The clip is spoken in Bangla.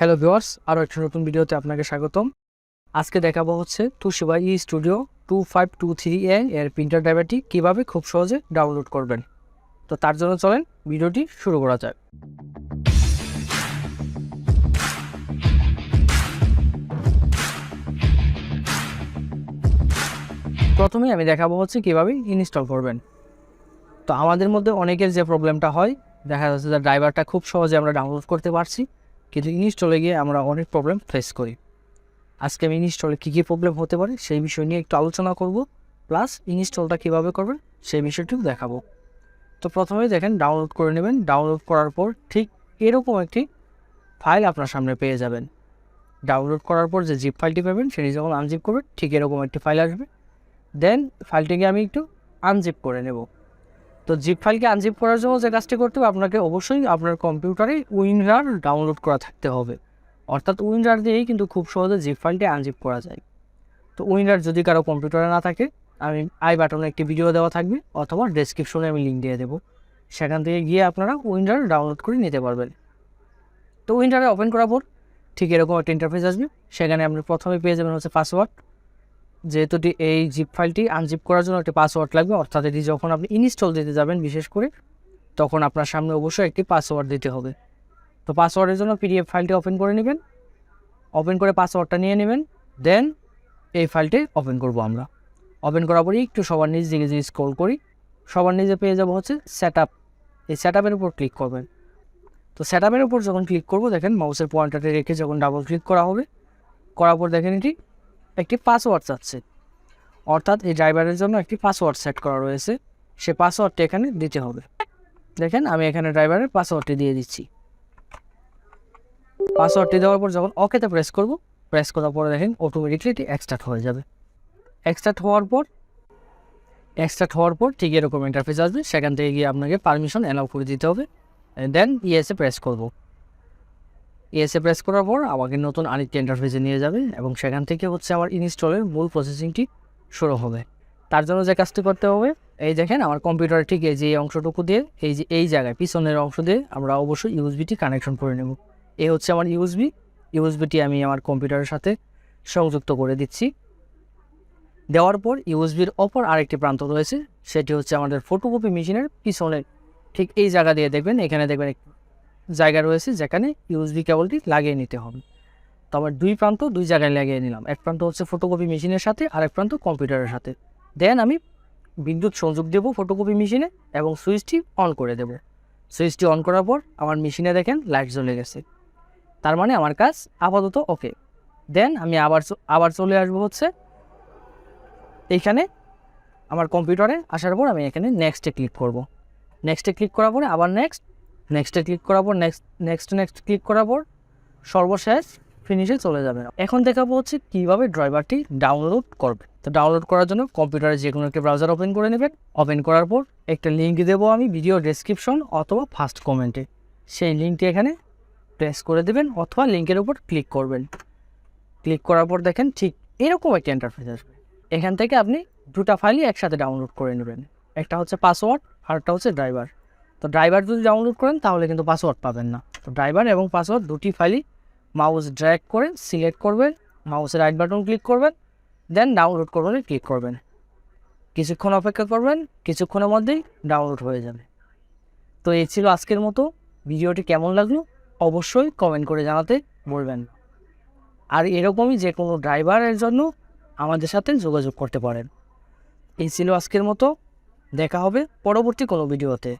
হ্যালো ভিউয়ার্স, আরও একটা নতুন ভিডিওতে আপনাকে স্বাগতম। আজকে দেখাবো হচ্ছে Toshiba 𝗙়্য 2523A এর প্রিন্টার ড্রাইভারটি কীভাবে খুব সহজে ডাউনলোড করবেন। তো তার জন্য চলেন ভিডিওটি শুরু করা যাক। প্রথমে আমি দেখাবো হচ্ছে কীভাবে ইনস্টল করবেন। তো আমাদের মধ্যে অনেকের যে প্রবলেমটা হয়, দেখা যাচ্ছে যে ড্রাইভারটা খুব সহজে আমরা ডাউনলোড করতে পারছি, কিন্তু ইনস্টলে গিয়ে আমরা অনেক প্রবলেম ফেস করি। আজকে আমি ইনস্টলে কী কী প্রবলেম হতে পারে সেই বিষয় নিয়ে একটু আলোচনা করব, প্লাস ইনস্টলটা কীভাবে করবেন সেই বিষয়টিও দেখাবো। তো প্রথমে দেখেন ডাউনলোড করে নেবেন। ডাউনলোড করার পর ঠিক এরকম একটি ফাইল আপনার সামনে পেয়ে যাবেন। ডাউনলোড করার পর যে জিপ ফাইলটি পাবেন সেটি যখন আনজিপ করবেন ঠিক এরকম একটি ফাইল আসবে। দেন ফাইলটিকে আমি একটু আনজিপ করে নেব। তো জিপ ফাইলকে আনজিপ করার জন্য যে কাজটি করতে হবে, আপনাকে অবশ্যই আপনার কম্পিউটারে উইনরার ডাউনলোড করা থাকতে হবে। অর্থাৎ উইনরার দিয়েই কিন্তু খুব সহজে জিপ ফাইলটি আনজিপ করা যায়। তো উইনরার যদি কারো কম্পিউটারে না থাকে, আমি আই বাটনে একটি ভিডিও দেওয়া থাকবে অথবা ডেসক্রিপশনে আমি লিঙ্ক দিয়ে দেবো, সেখান থেকে গিয়ে আপনারা উইনরার ডাউনলোড করে নিতে পারবেন। তো উইনরারে ওপেন করার পর ঠিক এরকম একটা ইন্টারফেস আসবে। সেখানে আপনি প্রথমে পেয়ে যাবেন হচ্ছে পাসওয়ার্ড। যেহেতু এই জিপ ফাইলটি আনজিপ করার জন্য একটি পাসওয়ার্ড লাগবে, অর্থাৎ এটি যখন আপনি ইনস্টল দিতে যাবেন বিশেষ করে, তখন আপনার সামনে অবশ্যই একটি পাসওয়ার্ড দিতে হবে। তো পাসওয়ার্ডের জন্য পিডিএফ ফাইলটি ওপেন করে নেবেন। ওপেন করে পাসওয়ার্ডটা নিয়ে নেবেন। দেন এই ফাইলটি ওপেন করব আমরা। ওপেন করার পরে একটু সবার নিচ দিকে যদি স্ক্রল করি, সবার নিচে পেয়ে যাব হচ্ছে সেট আপ। এই সেট আপের উপর ক্লিক করবেন। তো সেট আপের উপর যখন ক্লিক করব, দেখেন মাউসের পয়েন্টারটি রেখে যখন ডাবল ক্লিক করা হবে, করার পর দেখেন এটি একটি পাসওয়ার্ড চাচ্ছে। অর্থাৎ এই ড্রাইভারের জন্য একটি পাসওয়ার্ড সেট করা রয়েছে, সে পাসওয়ার্ডটি এখানে দিতে হবে। দেখেন আমি এখানে ড্রাইভারের পাসওয়ার্ডটি দিয়ে দিচ্ছি। পাসওয়ার্ডটি দেওয়ার পর যখন ওকেতে প্রেস করব, প্রেস করার পরে দেখেন অটোমেটিকলি এটি এক্সট্রাক্ট হয়ে যাবে। এক্সট্রাক্ট হওয়ার পর ঠিক এরকম ইন্টারফেস আসবে। সেখান থেকে গিয়ে আপনাকে পারমিশন অ্যালাউ করে দিতে হবে। দেন ইয়েসে প্রেস করব। ইয়েসে প্রেস করার পর আমাকে নতুন আরেকটি ইন্টারফেসে নিয়ে যাবে এবং সেখান থেকে হচ্ছে আমার ইনস্টলের মূল প্রসেসিংটি শুরু হবে। তার জন্য যে কাজটি করতে হবে, এই দেখেন আমার কম্পিউটারে ঠিক এই যে এই অংশটুকু দিয়ে এই জায়গায় পিছনের অংশ দিয়ে আমরা অবশ্যই ইউএসবিটি কানেকশন করে নেব। এই হচ্ছে আমার ইউএসবিটি আমি আমার কম্পিউটারের সাথে সংযুক্ত করে দিচ্ছি। দেওয়ার পর ইউএসবির অপর আরেকটি প্রান্ত রয়েছে, সেটি হচ্ছে আমাদের ফটোকপি মেশিনের পিছনে ঠিক এই জায়গা দিয়ে দেখবেন, এখানে দেখবেন একটি জায়গা রয়েছে যেখানে ইউএসবি কেবলটি লাগিয়ে নিতে হবে। তো আমার দুই প্রান্ত দুই জায়গায় লাগিয়ে নিলাম। এক প্রান্ত হচ্ছে ফটোকপি মেশিনের সাথে, আরেক প্রান্ত কম্পিউটারের সাথে। দেন আমি বিদ্যুৎ সংযোগ দেব ফটোকপি মেশিনে এবং সুইচটি অন করে দেব। সুইচটি অন করার পর আমার মেশিনে দেখেন লাইট জ্বলে গেছে, তার মানে আমার কাজ আপাতত ওকে। দেন আমি আবার চলে আসবো হচ্ছে এইখানে আমার কম্পিউটারে। আসার পর আমি এখানে নেক্সটে ক্লিক করব। নেক্সটে ক্লিক করার পরে আবার নেক্সটে ক্লিক করার পর নেক্সট ক্লিক করার পর সর্বশেষ ফিনিশে চলে যাবে। এখন দেখাবো হচ্ছে কীভাবে ড্রাইভারটি ডাউনলোড করবে। তো ডাউনলোড করার জন্য কম্পিউটারে যে কোনো একটা ব্রাউজার ওপেন করে নেবেন। ওপেন করার পর একটা লিঙ্ক দেবো আমি ভিডিও ডেসক্রিপশন অথবা ফার্স্ট কমেন্টে, সেই লিঙ্কটি এখানে প্রেস করে দেবেন অথবা লিঙ্কের উপর ক্লিক করবেন। ক্লিক করার পর দেখেন ঠিক এরকম একটা ইন্টারফেস আসবে। এখান থেকে আপনি দুটা ফাইলই একসাথে ডাউনলোড করে নেবেন। একটা হচ্ছে পাসওয়ার্ড আর একটা হচ্ছে ড্রাইভার। তো ড্রাইভার যদি ডাউনলোড করেন তাহলে কিন্তু পাসওয়ার্ড পাবেন না। তো ড্রাইভার এবং পাসওয়ার্ড দুটি ফাইলই মাউস ড্র্যাগ করে সিলেক্ট করবেন, মাউসের রাইট বাটন ক্লিক করবেন, দেন ডাউনলোড করবেন ক্লিক করবেন। কিছুক্ষণ অপেক্ষা করবেন, কিছুক্ষণের মধ্যেই ডাউনলোড হয়ে যাবে। তো এই ছিল আজকের মতো। ভিডিওটি কেমন লাগলো অবশ্যই কমেন্ট করে জানাতে বলবেন। আর এরকমই যে কোনো ড্রাইভারের জন্য আমাদের সাথে যোগাযোগ করতে পারেন। এই ছিল আজকের মতো। দেখা হবে পরবর্তী কোনো ভিডিওতে।